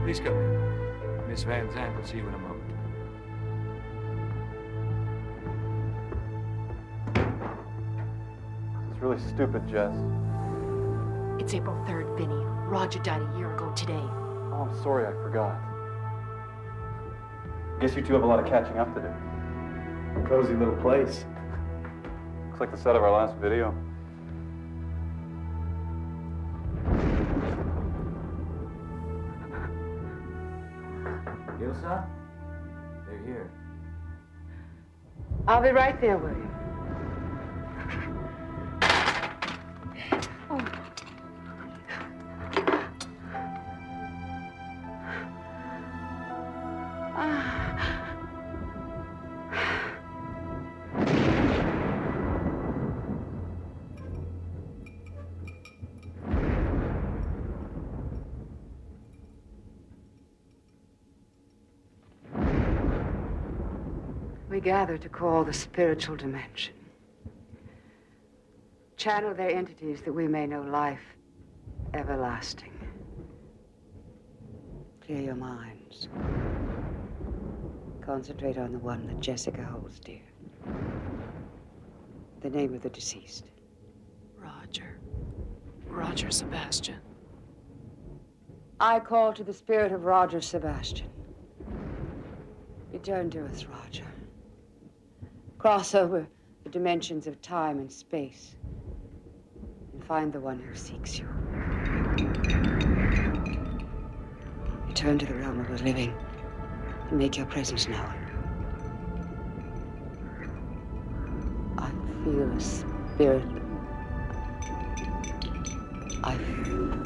Please come in. Miss Van Zandt will see you in a moment. It's really stupid, Jess. It's April 3rd, Vinny. Roger died a year ago today. Oh, I'm sorry, I forgot. Guess you two have a lot of catching up to do. Cozy little place. Looks like the set of our last video. Gilsa? They're here. I'll be right there, William. We gather to call the spiritual dimension. Channel their entities that we may know life everlasting. Clear your minds. Concentrate on the one that Jessica holds dear. The name of the deceased. Roger. Roger Sebastian. I call to the spirit of Roger Sebastian. Return to us, Roger. Cross over the dimensions of time and space and find the one who seeks you. Return to the realm of the living and make your presence known. I feel a spirit. I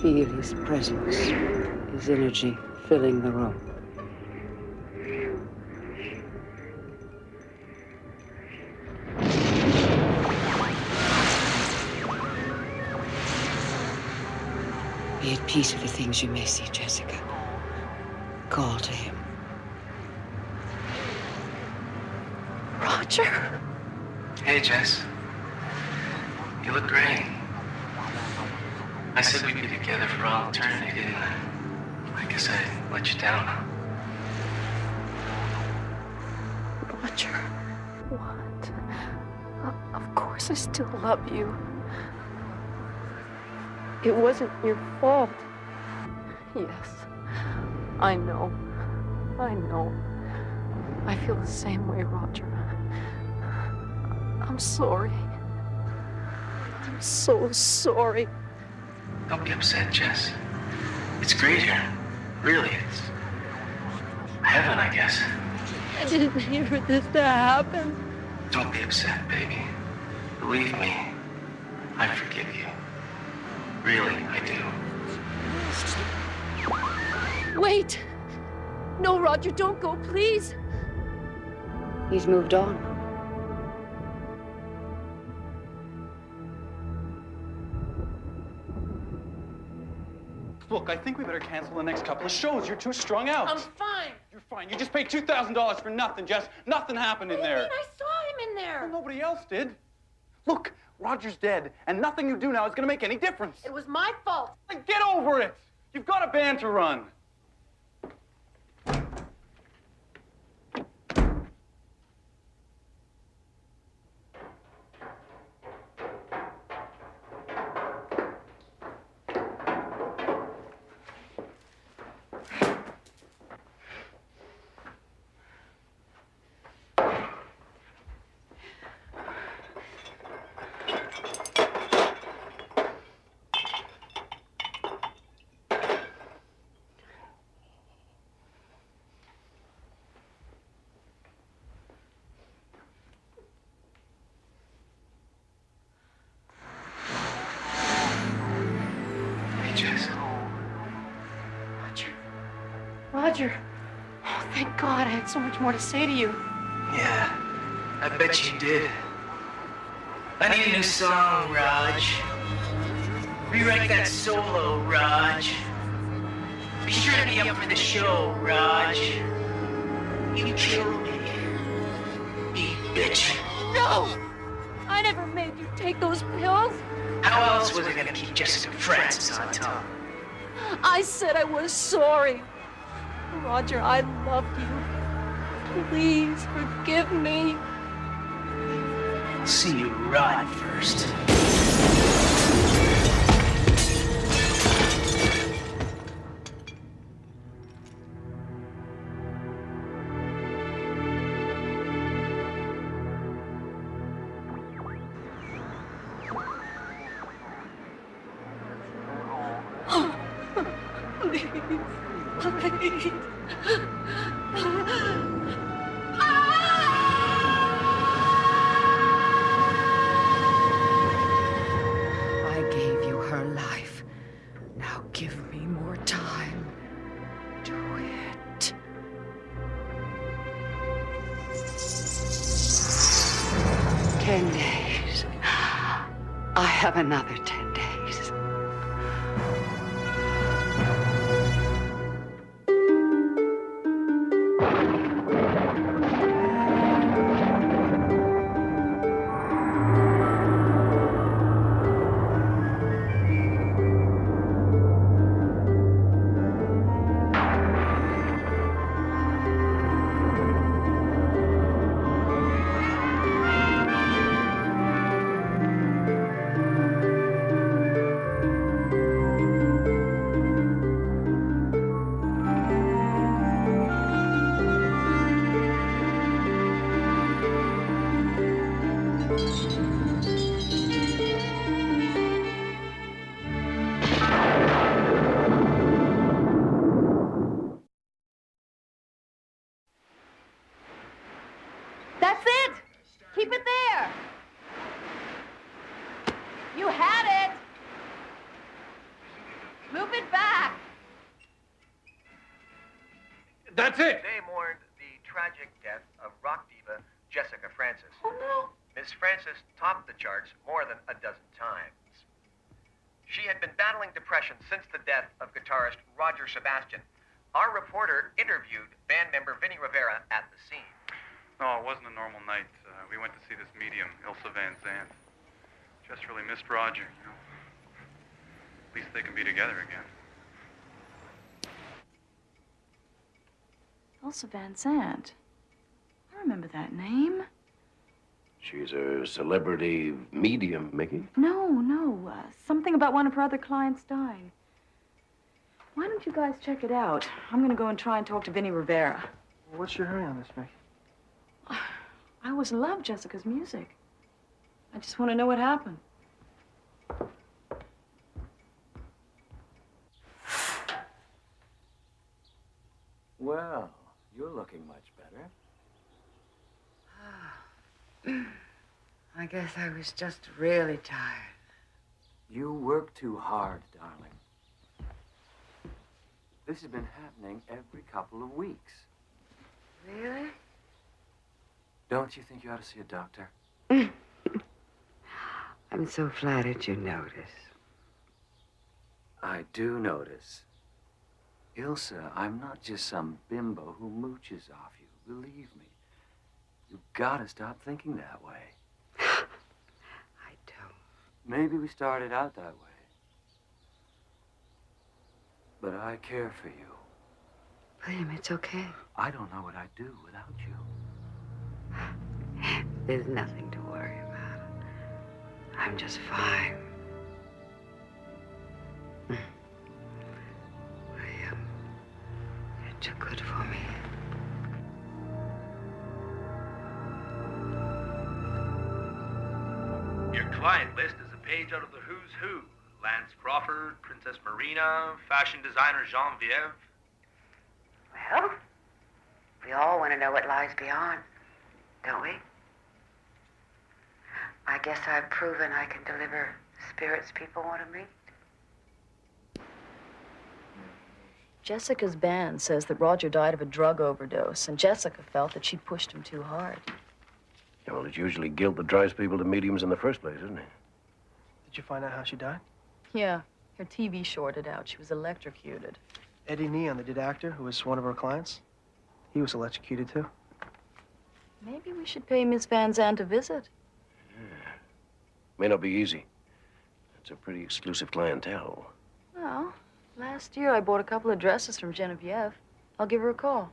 feel his presence, his energy filling the room. Be at peace with the things you may see, Jessica. Call to him. Roger! Hey, Jess. You look great. I said we'd be together for all eternity, didn't I? I guess I let you down. Roger. What? Of course I still love you. It wasn't your fault. Yes. I know. I know. I feel the same way, Roger. I'm sorry. I'm so sorry. Don't be upset, Jess. It's great here. Really, it's heaven, I guess. I didn't mean for this to happen. Don't be upset, baby. Believe me, I forgive you. Really, I do. Wait! No, Roger, don't go, please. He's moved on. Look, I think we better cancel the next couple of shows. You're too strung out. I'm fine. You're fine. You just paid $2,000 for nothing, Jess. Nothing happened in there. I saw him in there. Well, nobody else did. Look, Roger's dead, and nothing you do now is going to make any difference. It was my fault. Like, get over it. You've got a band to run. Roger. Oh, thank God. I had so much more to say to you. Yeah, I bet you did. I need a new song, Raj. Rewrite that solo, Raj. Be sure to be up for the show, Raj. You killed me. You bitch. No! I never made you take those pills. How else was I gonna keep Jessica Francis on top? I said I was sorry. Roger, I loved you. Please forgive me. I'll see you rot first. Please. I gave you her life. Now give me more time. Do it. 10 days. I have another 10 days. That's it! Keep it there! You had it! Move it back! That's it! Today mourned the tragic death of rock diva Jessica Francis. Oh, no. Miss Francis topped the charts more than a dozen times. She had been battling depression since the death of guitarist Roger Sebastian. Our reporter interviewed band member Vinny Rivera at the scene. No, it wasn't a normal night. We went to see this medium, Ilsa Van Zandt. Just really missed Roger, you know. At least they can be together again. Elsa Van Zandt. I remember that name. She's a celebrity medium, Mickey. No. Something about one of her other clients dying. Why don't you guys check it out? I'm gonna go and try and talk to Vinny Rivera. What's your hurry on this, Mickey? I always loved Jessica's music. I just want to know what happened. Well, you're looking much better. I guess I was just really tired. You work too hard, darling. This has been happening every couple of weeks. Really? Don't you think you ought to see a doctor? I'm so flattered you notice. I do notice. Ilsa, I'm not just some bimbo who mooches off you. Believe me. You've got to stop thinking that way. I don't. Maybe we started out that way. But I care for you. William, it's okay. I don't know what I'd do without you. There's nothing to worry about. I'm just fine. William, you're too good for me. Your client list is a page out of the who's who. Lance Crawford, Princess Marina, fashion designer Genevieve. Well, we all want to know what lies beyond, don't we? I guess I've proven I can deliver spirits people want to meet. Jessica's band says that Roger died of a drug overdose, and Jessica felt that she pushed him too hard. Yeah, well, it's usually guilt that drives people to mediums in the first place, isn't it? Did you find out how she died? Yeah, her TV shorted out. She was electrocuted. Eddie Neon, the dead actor, who was one of our clients, he was electrocuted too. Maybe we should pay Miss Van Zandt a visit. May not be easy. It's a pretty exclusive clientele. Well, last year I bought a couple of dresses from Genevieve. I'll give her a call.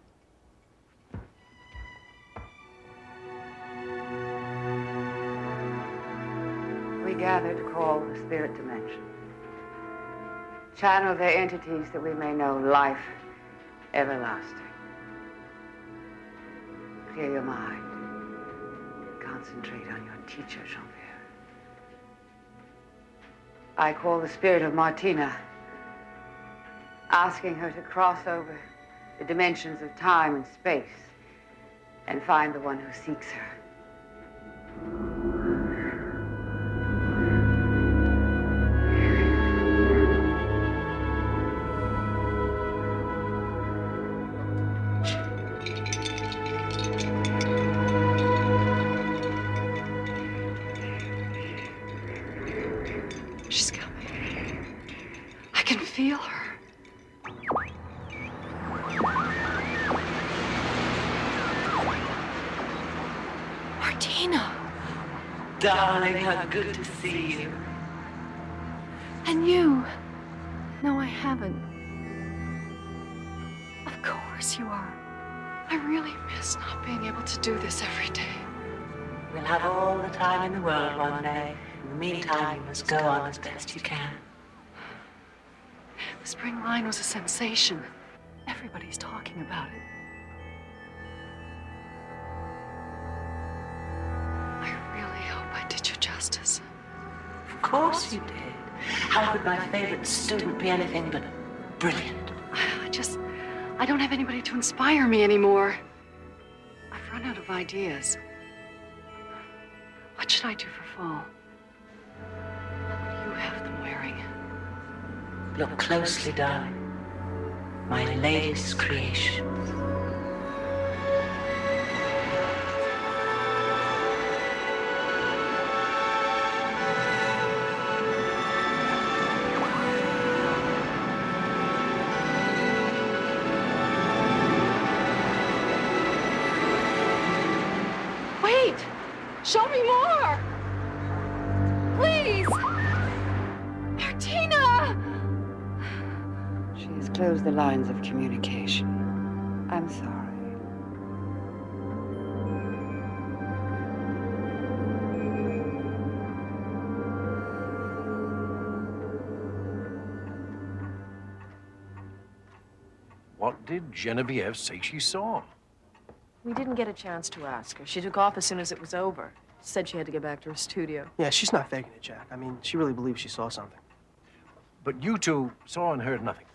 We gather to call the spirit dimension. Channel their entities that we may know life everlasting. Clear your mind. Concentrate on your teacher, Jean-Pierre. I call the spirit of Martina, asking her to cross over the dimensions of time and space and find the one who seeks her. She's coming. I can feel her. Martina. Darling, how good to see you. And you? No, I haven't. Of course you are. I really miss not being able to do this every day. We'll have all the time in the world one day. In the meantime, you must go on as best you can. The spring line was a sensation. Everybody's talking about it. I really hope I did you justice. Of course you did. How could my favorite student be anything but brilliant? I don't have anybody to inspire me anymore. I've run out of ideas. What should I do for fall? What do you have them wearing? Look closely, darling. My latest creations. Wait! Show me more! Please! Martina! She has closed the lines of communication. I'm sorry. What did Genevieve say she saw? We didn't get a chance to ask her. She took off as soon as it was over. She said she had to get back to her studio. Yeah, she's not faking it, Jack. I mean, she really believes she saw something. But you two saw and heard nothing.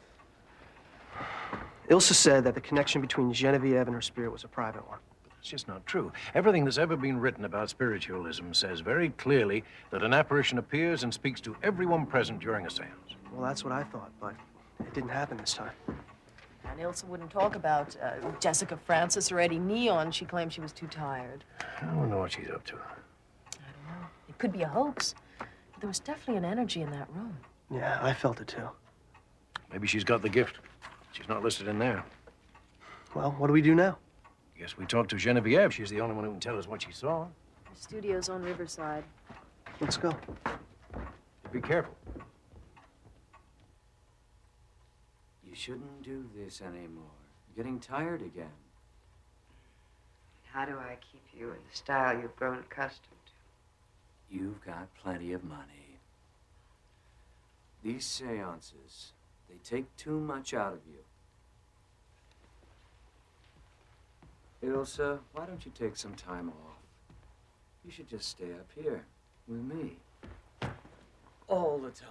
Ilsa said that the connection between Genevieve and her spirit was a private one. It's just not true. Everything that's ever been written about spiritualism says very clearly that an apparition appears and speaks to everyone present during a seance. Well, that's what I thought, but it didn't happen this time. And Ilsa wouldn't talk about Jessica Francis or Eddie Neon. She claimed she was too tired. I don't know what she's up to. I don't know. It could be a hoax. There was definitely an energy in that room. Yeah, I felt it too. Maybe she's got the gift. She's not listed in there. Well, what do we do now? Guess we talk to Genevieve. She's the only one who can tell us what she saw. Her studio's on Riverside. Let's go. Be careful. You shouldn't do this anymore. You're getting tired again. How do I keep you in the style you've grown accustomed to? You've got plenty of money. These seances, they take too much out of you. Ilsa, why don't you take some time off? You should just stay up here with me. All the time.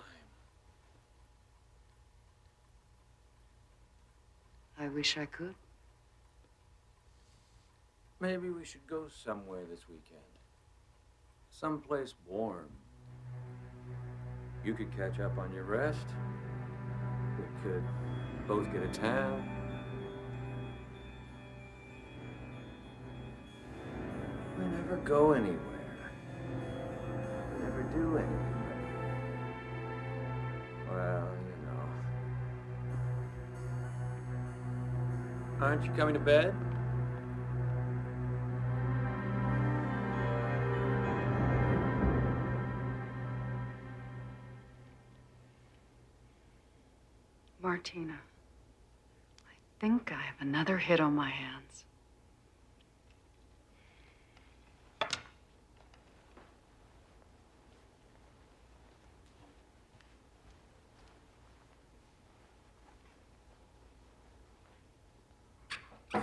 I wish I could. Maybe we should go somewhere this weekend. Someplace warm. You could catch up on your rest. We could both get a tan. We never go anywhere. We never do anywhere. Well, you know. Aren't you coming to bed? Martina, think I have another hit on my hands. I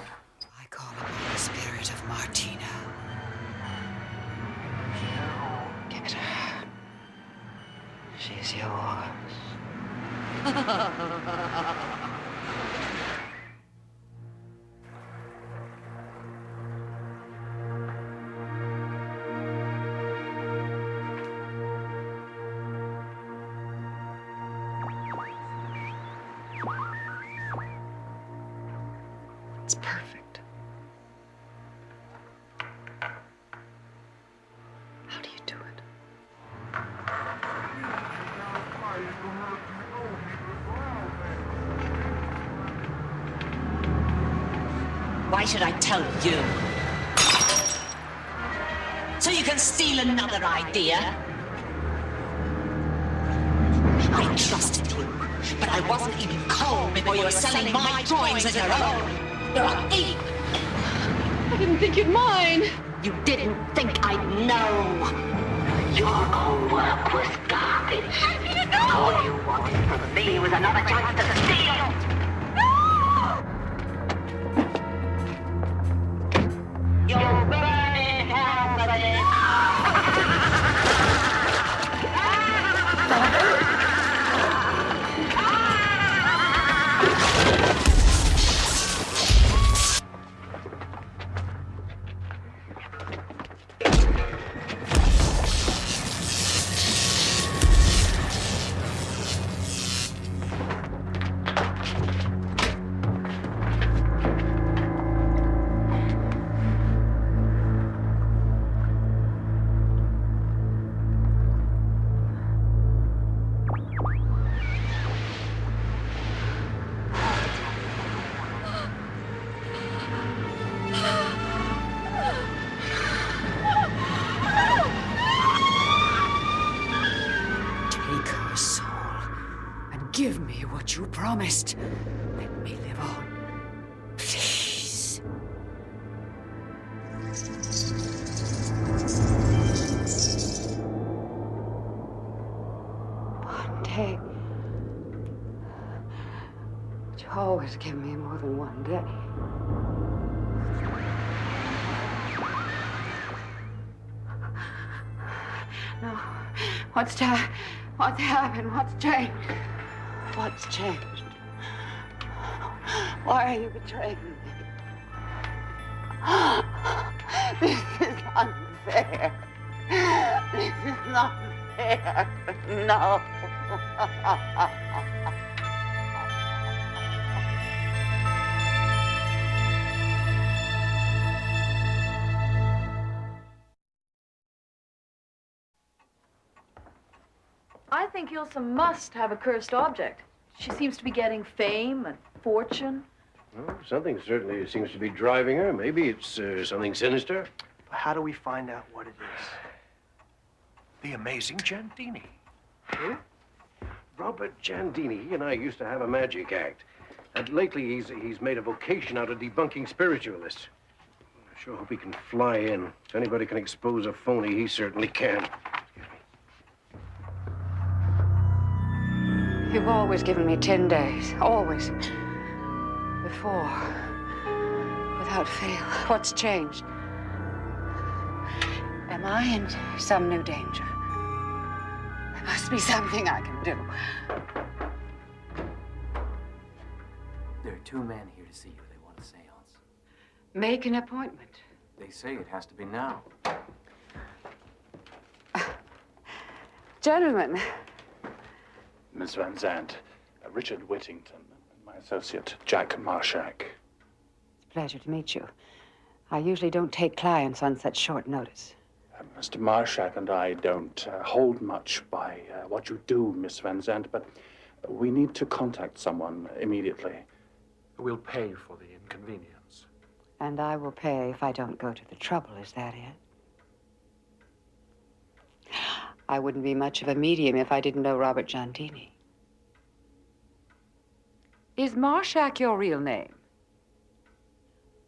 call upon the spirit of Martina. Give it her. She's yours. It's perfect. How do you do it? Why should I tell you? So you can steal another idea? I trusted you, but I wasn't even cold before you were selling my drawings as your own. You're a thief! I didn't think you'd mind. You didn't think I'd know. Your own work was garbage. All you wanted from me was another chance to steal. You'll burn in hell for this. Take her soul and give me what you promised. Let me live on. Please. One day. But you always give me more than one day. No. What's happened? What's changed? What's changed? Why are you betraying me? This is unfair. This is not fair. No. I think Ilsa must have a cursed object. She seems to be getting fame and fortune. Well, something certainly seems to be driving her. Maybe it's something sinister. How do we find out what it is? The amazing Giandini. Who? Robert Giandini. He and I used to have a magic act. And lately he's made a vocation out of debunking spiritualists. I sure hope he can fly in. If anybody can expose a phony, he certainly can. You've always given me 10 days. Always. Before. Without fail. What's changed? Am I in some new danger? There must be something I can do. There are two men here to see you. They want a seance. Make an appointment. They say it has to be now. Gentlemen. Miss Van Zandt, Richard Whittington, and my associate, Jack Marshak. It's a pleasure to meet you. I usually don't take clients on such short notice. Mr. Marshak and I don't hold much by what you do, Miss Van Zandt, but we need to contact someone immediately. We'll pay for the inconvenience. And I will pay if I don't go to the trouble, is that it? I wouldn't be much of a medium if I didn't know Robert Giandini. Is Marshak your real name?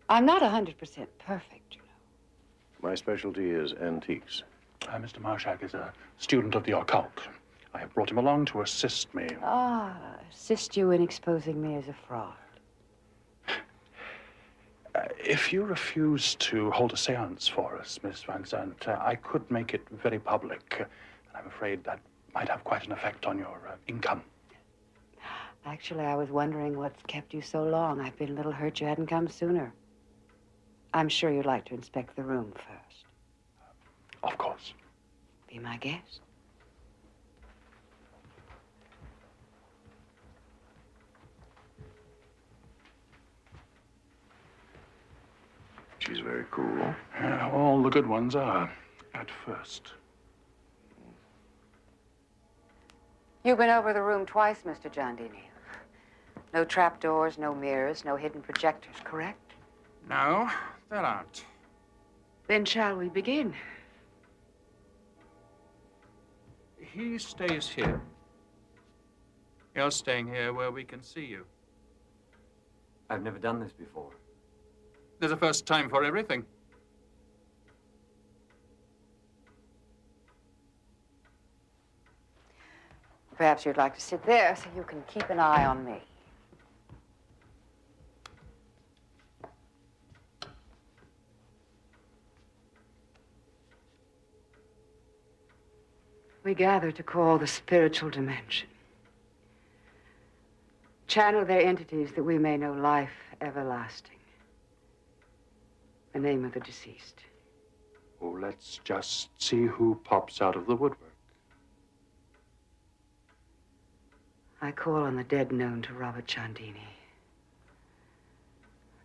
I'm not 100% perfect, you know. My specialty is antiques. Mr. Marshak is a student of the occult. I have brought him along to assist me. Assist you in exposing me as a fraud. If you refuse to hold a seance for us, Miss Van Zandt, I could make it very public. And I'm afraid that might have quite an effect on your income. Actually, I was wondering what's kept you so long. I've been a little hurt you hadn't come sooner. I'm sure you'd like to inspect the room first. Of course. Be my guest. She's very cool. All the good ones are, at first. You've been over the room twice, Mr. Giandini. No trapdoors, no mirrors, no hidden projectors, correct? No, there aren't. Then shall we begin? He stays here. You're staying here where we can see you. I've never done this before. There's a first time for everything. Perhaps you'd like to sit there so you can keep an eye on me. We gather to call the spiritual dimension. Channel their entities that we may know life everlasting. The name of the deceased. Oh, let's just see who pops out of the woodwork. I call on the dead known to Robert Cialdini.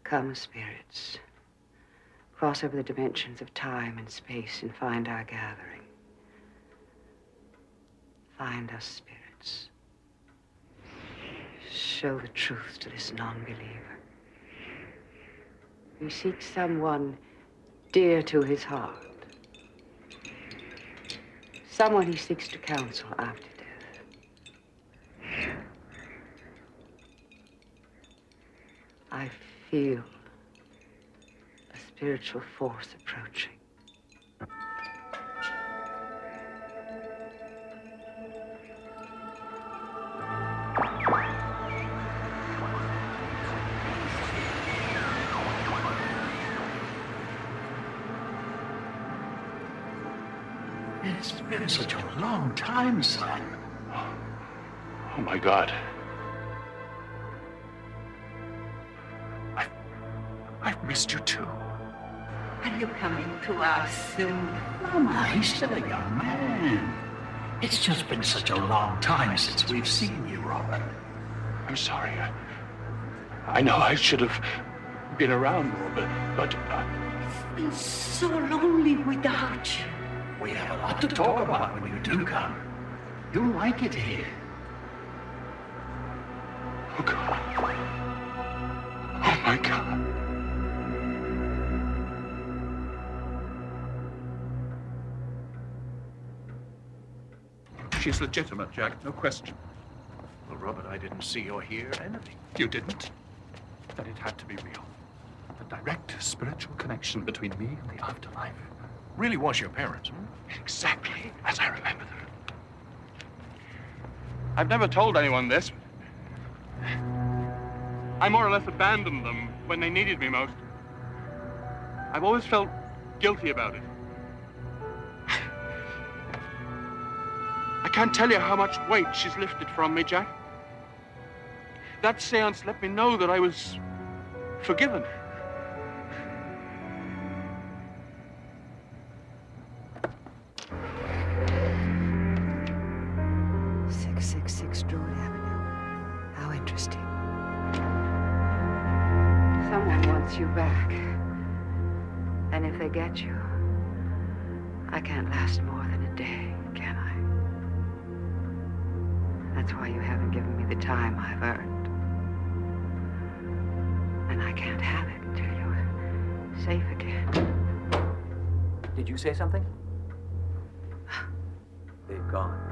Come, spirits. Cross over the dimensions of time and space and find our gathering. Find us, spirits. Show the truth to this non-believer. He seeks someone dear to his heart. Someone he seeks to counsel after death. I feel a spiritual force approaching. It's been such a long time, son. Oh, my God. I've missed you, too. Are you coming to us soon? Mama, he's still a young man. It's just been such a long time since we've seen you, Robert. I'm sorry. I know I should have been around more, but It's been so lonely without you. We have a lot to talk about when you do come. You'll like it here. Oh, God. Oh, my God. She's legitimate, Jack, no question. Well, Robert, I didn't see or hear anything. You didn't? Then it had to be real. The direct spiritual connection between me and the afterlife. Really was your parents, Exactly as I remember them. I've never told anyone this. I more or less abandoned them when they needed me most. I've always felt guilty about it. I can't tell you how much weight she's lifted from me, Jack. That seance let me know that I was forgiven. Druid Avenue. How interesting. Someone wants you back. And if they get you, I can't last more than a day, can I? That's why you haven't given me the time I've earned. And I can't have it until you're safe again. Did you say something? They've gone.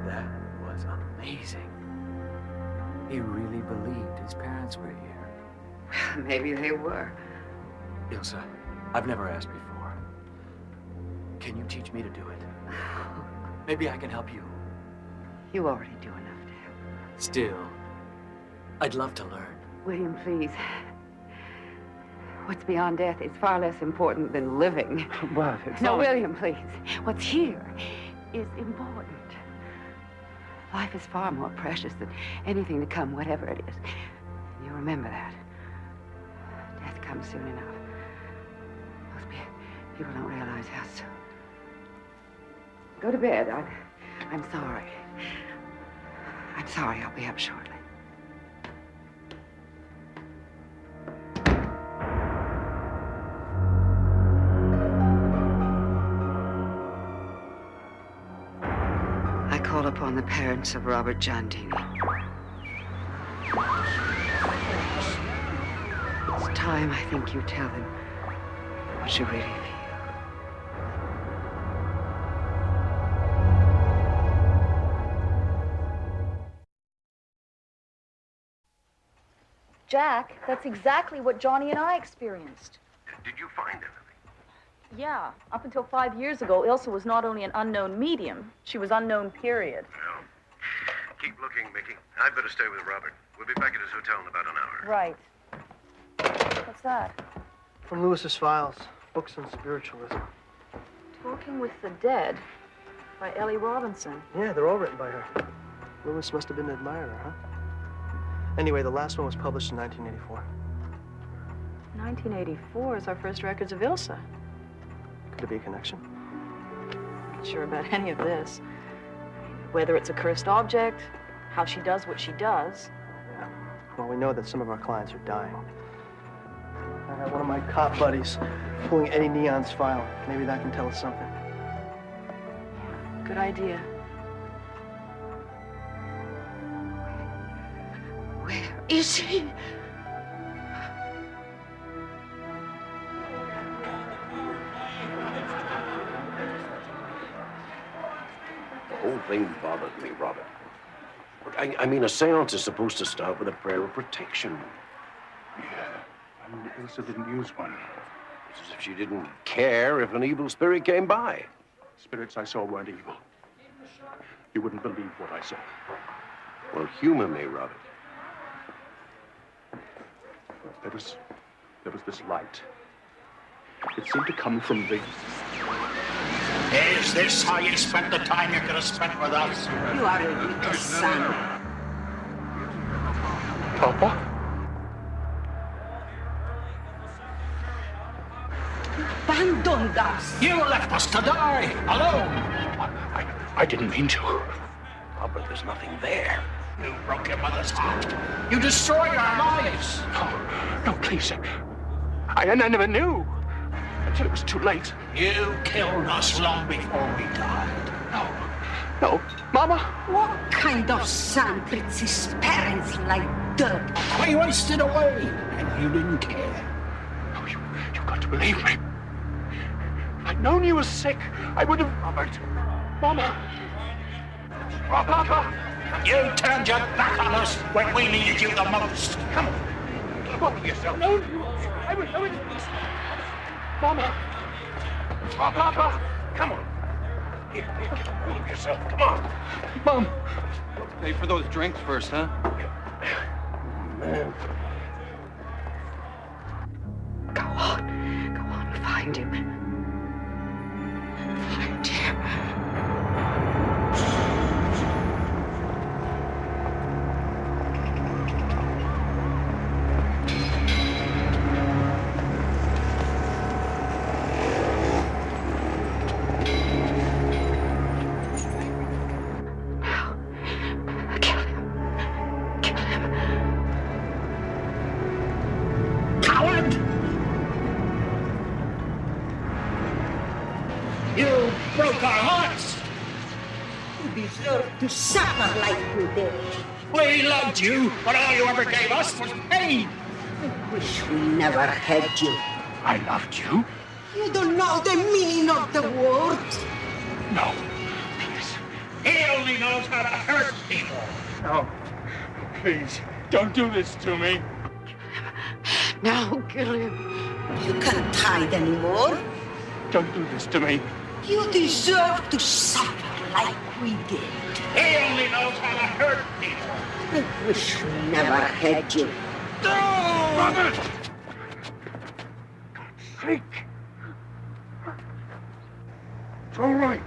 That was amazing. He really believed his parents were here. Well, maybe they were. Ilsa, I've never asked before. Can you teach me to do it? Maybe I can help you. You already do enough to help. Still, I'd love to learn. William, please. What's beyond death is far less important than living. But it's No, not... William, please. What's here is important. Life is far more precious than anything to come, whatever it is. You remember that. Death comes soon enough. Most people don't realize how soon. Go to bed. I'm sorry. I'm sorry. I'll be up shortly. I call upon the parents of Robert Giandini. It's time, I think, you tell them what you really feel. Jack, that's exactly what Johnny and I experienced. Did you find anything? Yeah, up until 5 years ago, Ilsa was not only an unknown medium, she was unknown, period. Well, keep looking, Mickey. I'd better stay with Robert. We'll be back at his hotel in about an hour. Right. What's that? From Lewis's files, books on spiritualism. Talking with the Dead by Ellie Robinson. Yeah, they're all written by her. Lewis must have been an admirer, huh? Anyway, the last one was published in 1984. 1984 is our first records of Ilsa. Could there be a connection? Not sure about any of this. Whether it's a cursed object, how she does what she does. Yeah. Well, we know that some of our clients are dying. I got one of my cop buddies pulling Eddie Neon's file. Maybe that can tell us something. Yeah, good idea. Where is he? The whole thing bothered me, Robert. Look, I mean, a seance is supposed to start with a prayer of protection. Yeah, and Ilsa didn't use one. It's as if she didn't care if an evil spirit came by. Spirits I saw weren't evil. You wouldn't believe what I saw. Well, humor me, Robert. There was this light. It seemed to come from the... Is this how you spent the time you're gonna spend with us? You are a wicked son. Papa? Abandoned us. You left us to die, alone. I didn't mean to. Robert, there's nothing there. You broke your mother's heart. You destroyed our lives. No, please. I never knew. Until it was too late. You killed us long before we died. No, Mama. What kind of son treats his parents like dirt? We wasted away, and you didn't care. Oh, you've got to believe me. If I'd known you were sick, I would have... Robert. Mama. Papa. You turned your back on us when we needed you the most. Come on. Keep up with yourself. No. I would... Mama. Papa. Come on. Here, get hold of yourself. Come on. Mom. Pay for those drinks first, huh? Man. Go on. Go on. Find him. Find him. To suffer like you did. We loved you, but all you ever gave us was pain. I wish we never had you. I loved you. You don't know the meaning of the words. No, please. He only knows how to hurt people. No, please, don't do this to me. Now kill him. You can't hide anymore. Don't do this to me. You deserve to suffer like we did. He only knows how to hurt people. I wish we never had you. Robert! God's sake! It's all right.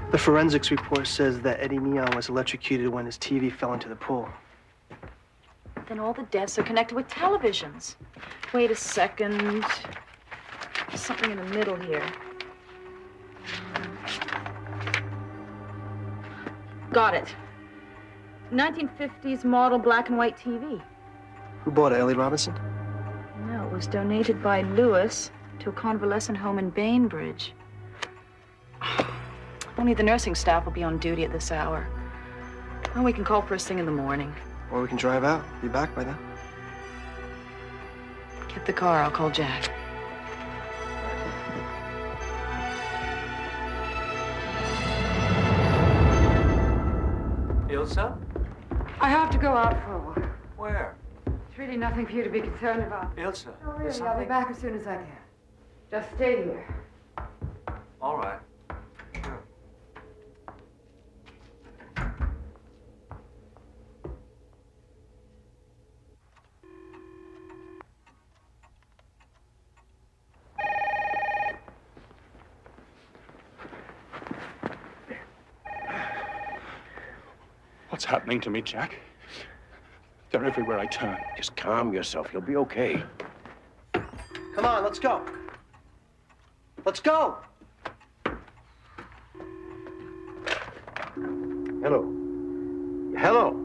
The forensics report says that Eddie Neon was electrocuted when his TV fell into the pool. Then all the deaths are connected with televisions. Wait a second. There's something in the middle here. Got it. 1950s model black and white TV. Who bought it, Elliot Robinson? No, it was donated by Lewis to a convalescent home in Bainbridge. Only the nursing staff will be on duty at this hour. Well, we can call first thing in the morning. Or we can drive out. Be back by then. Get the car. I'll call Jack. Ilsa? I have to go out for a while. Where? It's really nothing for you to be concerned about. Ilsa, No, really, there's I'll be something... back as soon as I can. Just stay here. All right. What's happening to me, Jack? They're everywhere I turn. Just calm yourself. You'll be okay. Come on, let's go. Let's go. Hello. Hello.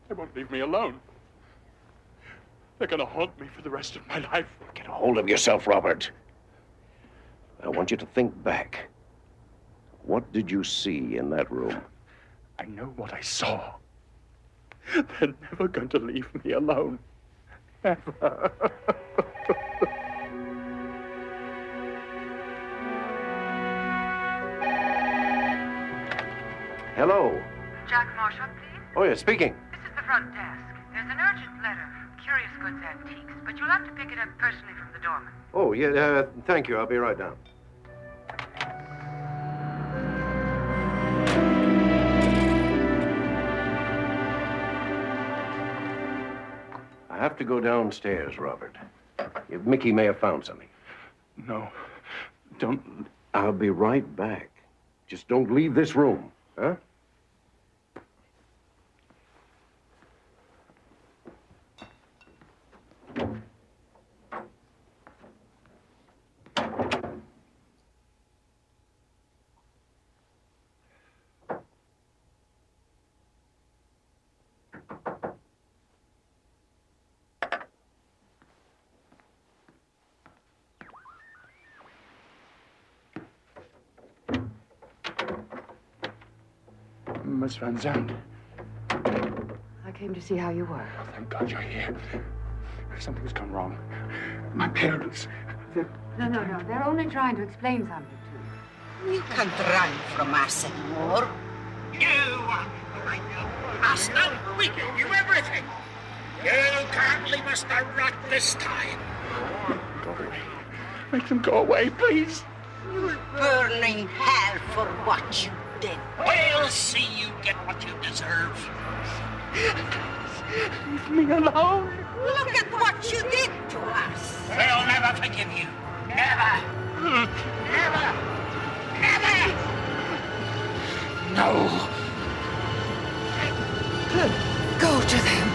They won't leave me alone. They're gonna haunt me for the rest of my life. Get a hold of yourself, Robert. I want you to think back. What did you see in that room? I know what I saw. They're never going to leave me alone. Ever. Hello. Jack Marshall, please. Oh, yeah, speaking. This is the front desk. There's an urgent letter from Curious Goods Antiques, but you'll have to pick it up personally from the doorman. Oh, yeah, thank you. I'll be right down. I have to go downstairs, Robert. Mickey may have found something. No, don't. I'll be right back. Just don't leave this room, huh? Miss Van Zandt. I came to see how you were. Oh, thank God you're here. Something's gone wrong. My parents, they're... No. They're only trying to explain something to you. You can't run from us anymore. You, Master, we give you everything. You can't leave us to rot this time. Go away. Make them go away, please. You'll burn in hell for what you did. We'll see you get what you deserve. Leave me alone. Look at what you did to us. They'll never forgive you. Never. Never. Never. No. Go to them.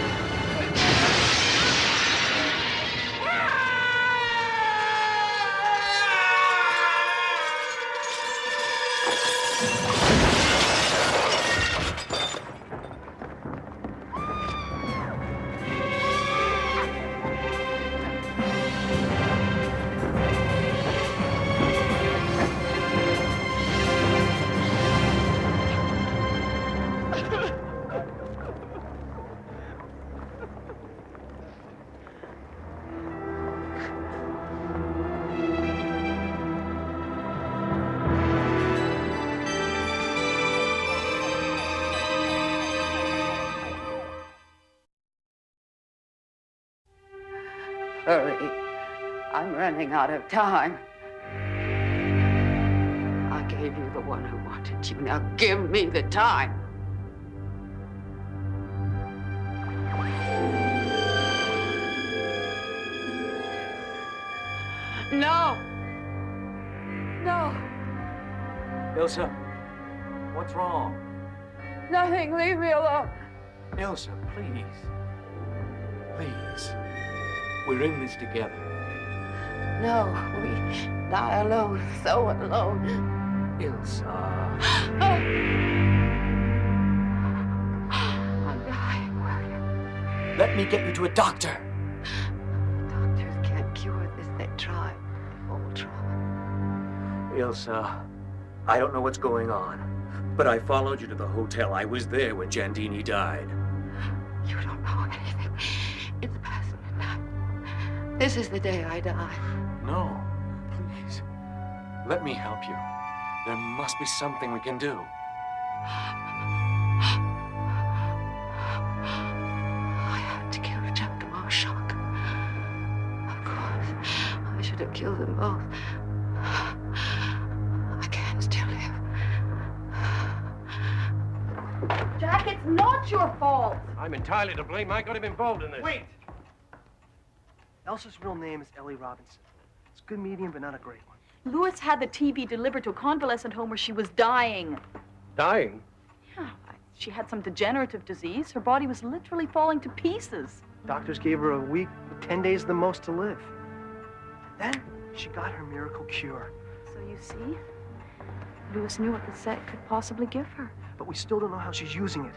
I'm running out of time. I gave you the one who wanted you. Now give me the time. No. No. Ilsa, what's wrong? Nothing. Leave me alone. Ilsa, please. Please. We're in this together. No, we die alone, so alone. Ilsa. I'm dying, William. Let me get you to a doctor. Doctors can't cure this. They try. They all try. Ilsa, I don't know what's going on, but I followed you to the hotel. I was there when Giandini died. You don't know anything. It's past midnight. This is the day I die. No, please. Let me help you. There must be something we can do. I had to kill Jack Marshak. Of course, I should have killed them both. I can still live. Jack, it's not your fault. I'm entirely to blame. I got him involved in this. Wait! Elsa's real name is Ellie Robinson. It's a good medium, but not a great one. Lewis had the TB delivered to a convalescent home where she was dying. Dying? Yeah, she had some degenerative disease. Her body was literally falling to pieces. Doctors gave her a week, 10 days the most to live. And then she got her miracle cure. So you see, Lewis knew what the set could possibly give her. But we still don't know how she's using it.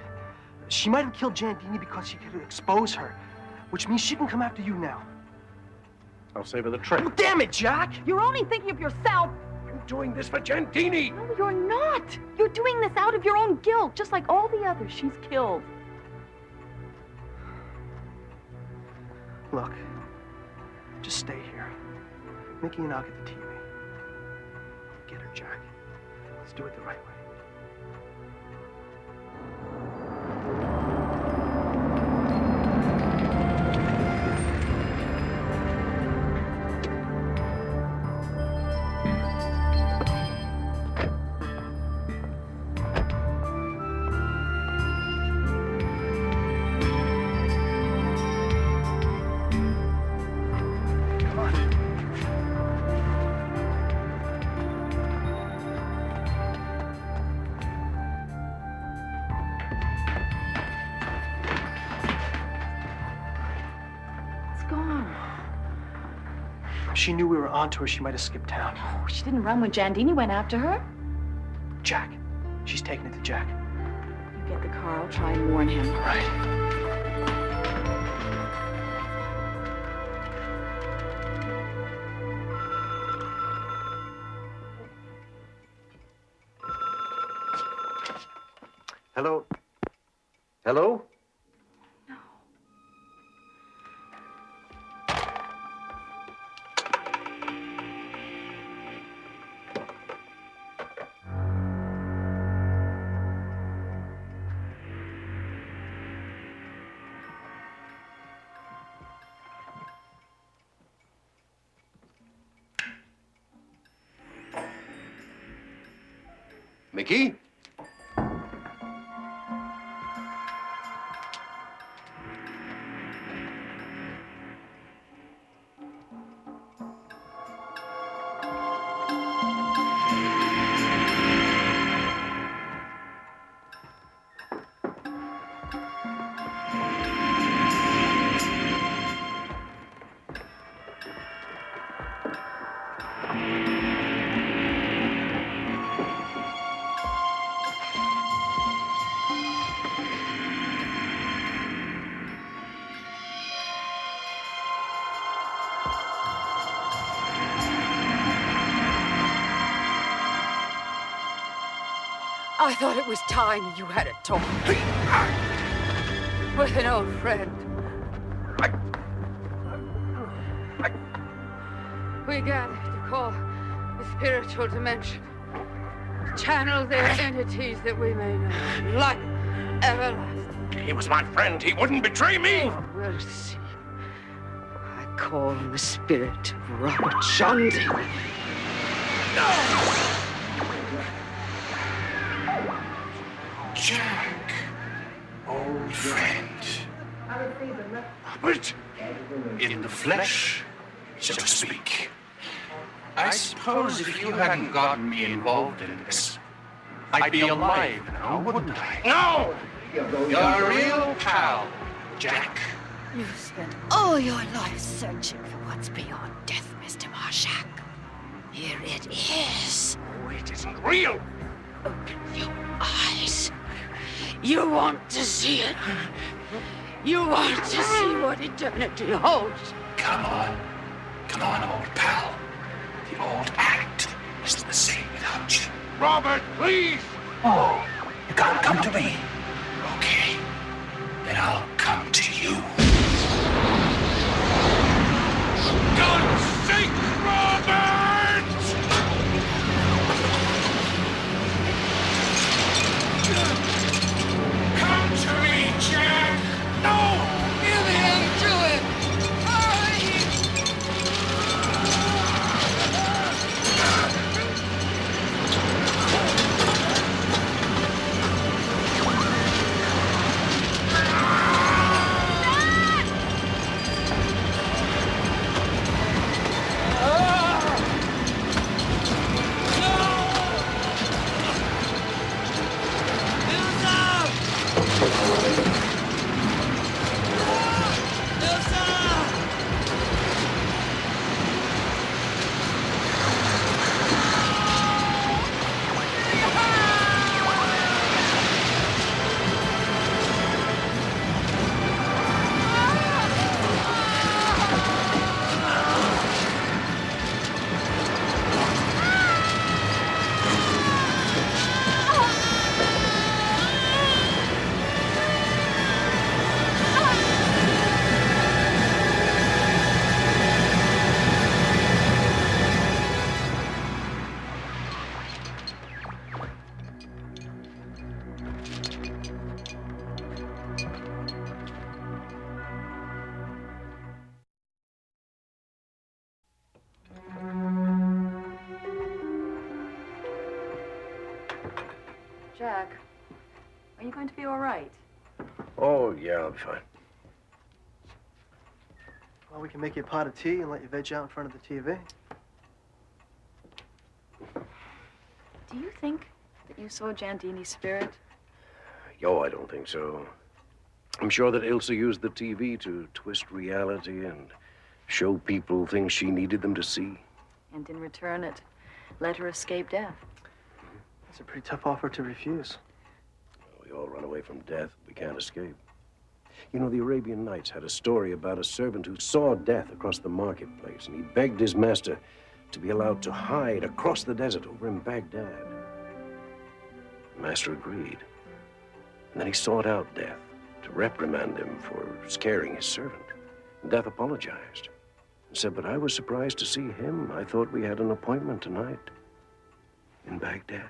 She might have killed Giandini because she could expose her, which means she can come after you now. I'll save her the trip. Oh, damn it, Jack! You're only thinking of yourself. I'm doing this for Giandini. No, you're not. You're doing this out of your own guilt, just like all the others she's killed. Look, just stay here. Mickey and I'll get the TV. Get her, Jack. Let's do it the right way. She knew we were onto her, she might have skipped town. Oh, she didn't run when Giandini went after her. Jack. She's taking it to Jack. You get the car, I'll try and warn him. All right. Hello? Hello? Mickey? I thought it was time you had a talk with an old friend. We gathered to call the spiritual dimension, channel their entities that we may know life everlasting. He was my friend. He wouldn't betray me. Oh, we'll see. I call on the spirit of Robert Cialdini. Jack, old friend. Robert, in the flesh, so to speak. I suppose if you hadn't gotten me involved in this, I'd be alive now, wouldn't I? No! You're a real pal, Jack. You've spent all your life searching for what's beyond death, Mr. Marshak. Here it is. Oh, it isn't real. Open your eyes. You want to see it. You want to see what eternity holds. Come on, old pal. The old act isn't the same without you. Robert, please! Oh, you gotta come to me. Okay, then I'll come to you. God's sake, Robert! Come to me, Jack! No! Give him to it! Jack, are you going to be all right? Oh, yeah, I'll be fine. Well, we can make you a pot of tea and let you veg out in front of the TV. Do you think that you saw Giandini's spirit? Yo, I don't think so. I'm sure that Ilsa used the TV to twist reality and show people things she needed them to see. And in return, it let her escape death. That's a pretty tough offer to refuse. We all run away from death. We can't escape. You know, the Arabian Nights had a story about a servant who saw death across the marketplace, and he begged his master to be allowed to hide across the desert over in Baghdad. The master agreed. And then he sought out Death to reprimand him for scaring his servant. And Death apologized and said, "But I was surprised to see him. I thought we had an appointment tonight in Baghdad."